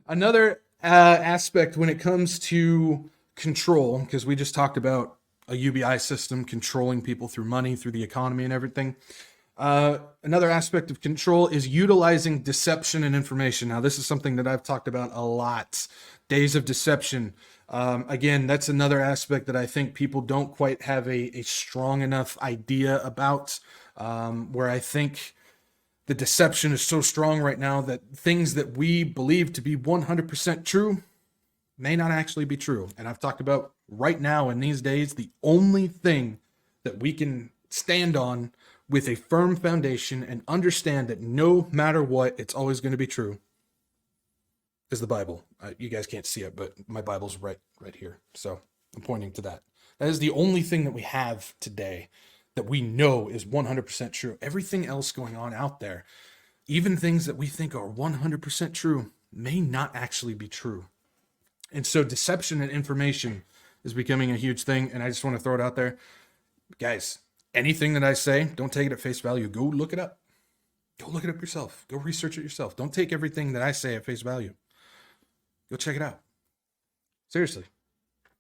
Another aspect when it comes to control, because we just talked about a UBI system controlling people through money, through the economy, and everything. Another aspect of control is utilizing deception and information. Now, this is something that I've talked about a lot. Days of deception. Again, that's another aspect that I think people don't quite have a strong enough idea about, where I think the deception is so strong right now that things that we believe to be 100% true may not actually be true. And I've talked about right now in these days, the only thing that we can stand on with a firm foundation and understand that no matter what, it's always going to be true is the Bible. You guys can't see it, but my Bible's right here. So I'm pointing to that. That is the only thing that we have today that we know is 100% true. Everything else going on out there, even things that we think are 100% true, may not actually be true. And so deception and information is becoming a huge thing. And I just want to throw it out there. Guys, anything that I say, don't take it at face value. Go look it up. Go look it up yourself. Go research it yourself. Don't take everything that I say at face value. Go check it out. Seriously.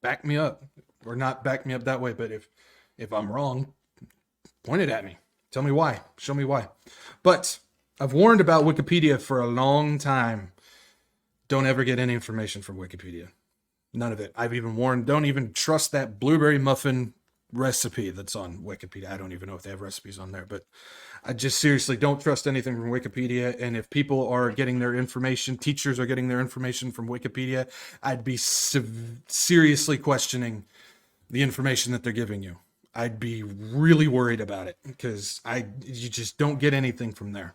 Back me up. Or not back me up that way, but if I'm wrong, point it at me. Tell me why. Show me why. But I've warned about Wikipedia for a long time. Don't ever get any information from Wikipedia. None of it. I've even warned, don't even trust that blueberry muffin recipe that's on Wikipedia. I don't even know if they have recipes on there, but I just seriously don't trust anything from Wikipedia. And if people are getting their information, teachers are getting their information from Wikipedia, I'd be seriously questioning the information that they're giving you. I'd be really worried about it because you just don't get anything from there.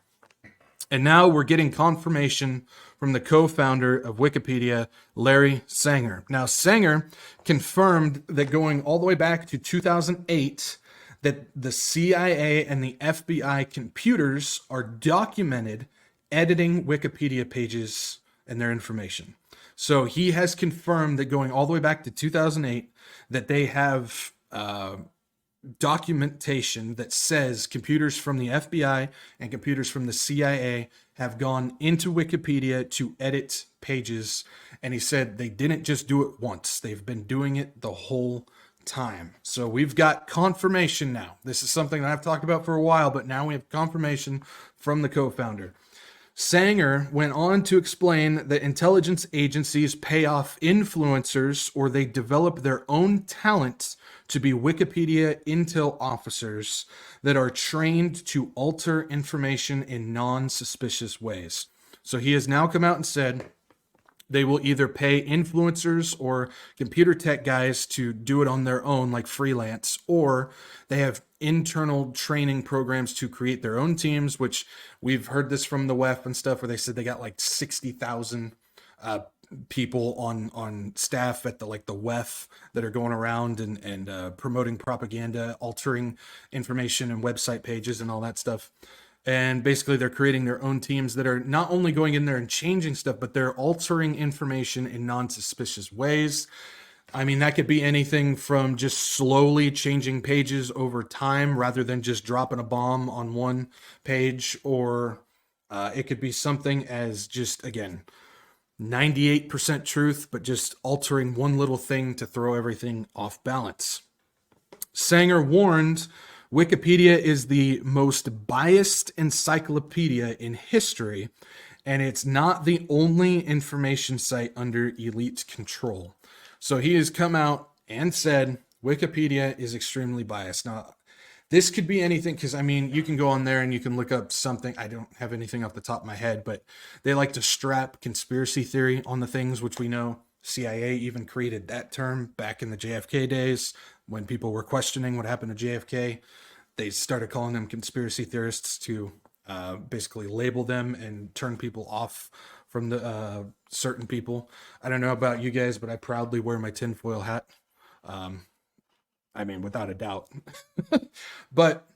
And now we're getting confirmation from the co-founder of Wikipedia, Larry Sanger. Now, Sanger confirmed that going all the way back to 2008, that the CIA and the FBI computers are documented editing Wikipedia pages and their information. So he has confirmed that going all the way back to 2008, that they have documentation that says computers from the FBI and computers from the CIA have gone into Wikipedia to edit pages. And he said they didn't just do it once. They've been doing it the whole time. So we've got confirmation now. This is something that I've talked about for a while, but now we have confirmation from the co-founder. Sanger went on to explain that intelligence agencies pay off influencers or they develop their own talent to be Wikipedia intel officers that are trained to alter information in non-suspicious ways. So he has now come out and said they will either pay influencers or computer tech guys to do it on their own, like freelance, or they have internal training programs to create their own teams, which we've heard this from the WEF and stuff, where they said they got like 60,000 people on staff at the WEF that are going around and promoting propaganda, altering information and website pages and all that stuff. And basically they're creating their own teams that are not only going in there and changing stuff, but they're altering information in non-suspicious ways. I mean, that could be anything from just slowly changing pages over time rather than just dropping a bomb on one page, or it could be something as just, again, 98% truth, but just altering one little thing to throw everything off balance. Sanger warned Wikipedia is the most biased encyclopedia in history, and it's not the only information site under elite control. So he has come out and said Wikipedia is extremely biased. Now, this could be anything, because I mean, you can go on there and you can look up something. I don't have anything off the top of my head, but they like to strap conspiracy theory on the things, which we know CIA even created that term back in the JFK days when people were questioning what happened to JFK. They started calling them conspiracy theorists to basically label them and turn people off from the certain people. I don't know about you guys, but I proudly wear my tinfoil hat. I mean, without a doubt. But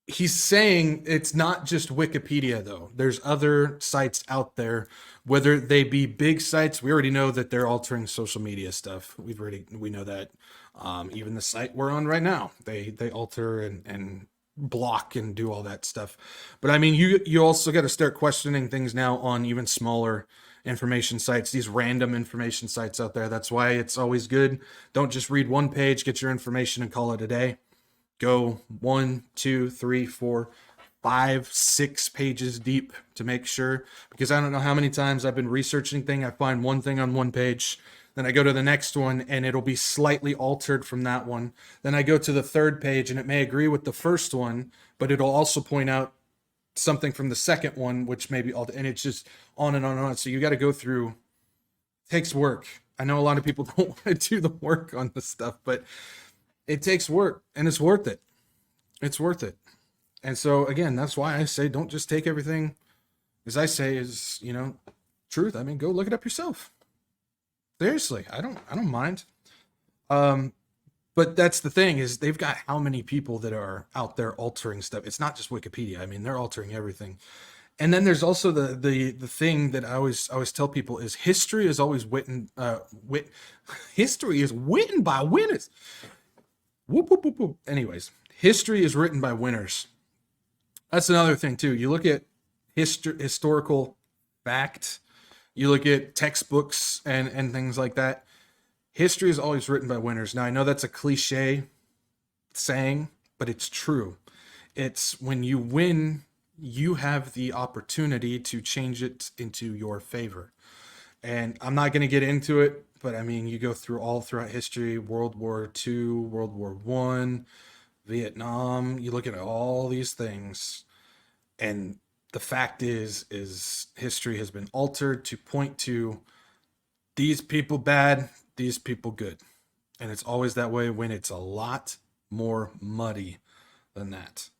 he's saying it's not just Wikipedia, though. There's other sites out there, whether they be big sites. We already know that they're altering social media stuff. We know that. Even the site we're on right now, they alter and block and do all that stuff. But I mean, you also got to start questioning things now on even smaller information sites, these random information sites out there. That's why it's always good. Don't just read one page, get your information and call it a day. Go 1, 2, 3, 4, 5, 6 pages deep to make sure, because I don't know how many times I've been researching thing. I find one thing on one page, then I go to the next one and it'll be slightly altered from that one. Then I go to the third page and it may agree with the first one, but it'll also point out something from the second one, which may be altered, and it's just on and on and on. So you got to go through. It takes work. I know a lot of people don't want to do the work on this stuff, but it takes work and it's worth it. It's worth it. And so again, that's why I say don't just take everything as I say is, truth. I mean, go look it up yourself. Seriously, I don't mind. But that's the thing, is they've got how many people that are out there altering stuff. It's not just Wikipedia. I mean, they're altering everything. And then there's also the thing that I always tell people is history is always history is written by winners. Whoop, whoop, whoop, whoop. Anyways, history is written by winners. That's another thing too. You look at historical fact, you look at textbooks and things like that. History is always written by winners. Now, I know that's a cliche saying, but it's true. It's when you win, you have the opportunity to change it into your favor. And I'm not going to get into it, but I mean, you go through all throughout history, World War II, World War I, Vietnam, you look at all these things, and the fact is history has been altered to point to these people bad, these people good. And it's always that way when it's a lot more muddy than that.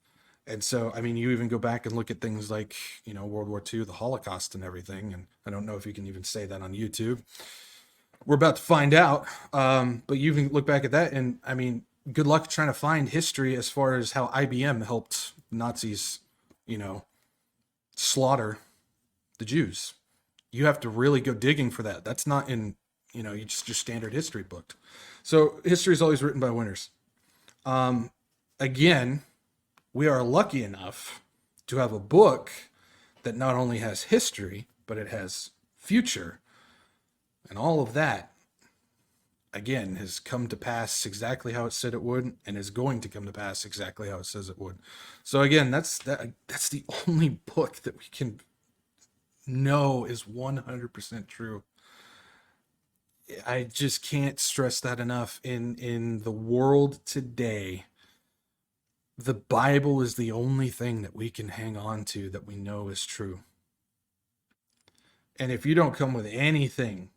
And so, I mean, you even go back and look at things like, World War II, the Holocaust and everything. And I don't know if you can even say that on YouTube. We're about to find out. But you even look back at that, and I mean, good luck trying to find history as far as how IBM helped Nazis, slaughter the Jews. You have to really go digging for that. That's not in, you just your standard history book. So history is always written by winners. Again, we are lucky enough to have a book that not only has history, but it has future. And all of that, again, has come to pass exactly how it said it would, and is going to come to pass exactly how it says it would. So again, that's the only book that we can know is 100% true. I just can't stress that enough. In the world today, the Bible is the only thing that we can hang on to that we know is true. And if you don't come with anything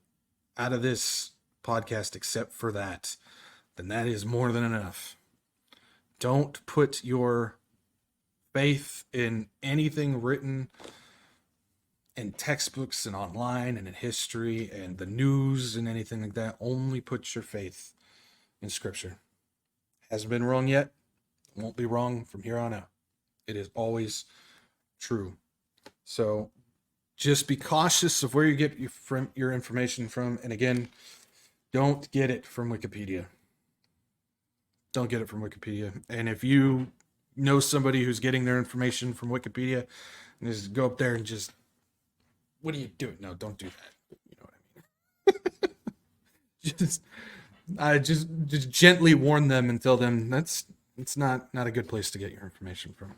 out of this podcast except for that, then that is more than enough. Don't put your faith in anything written in textbooks and online and in history and the news and anything like that. Only put your faith in Scripture. Hasn't been wrong yet. Won't be wrong from here on out. It is always true. So just be cautious of where you get your information from. And again, don't get it from Wikipedia. Don't get it from Wikipedia. And if you know somebody who's getting their information from Wikipedia, just go up there and just, what are you doing? No, don't do that. You know what I mean? just gently warn them and tell them it's not a good place to get your information from.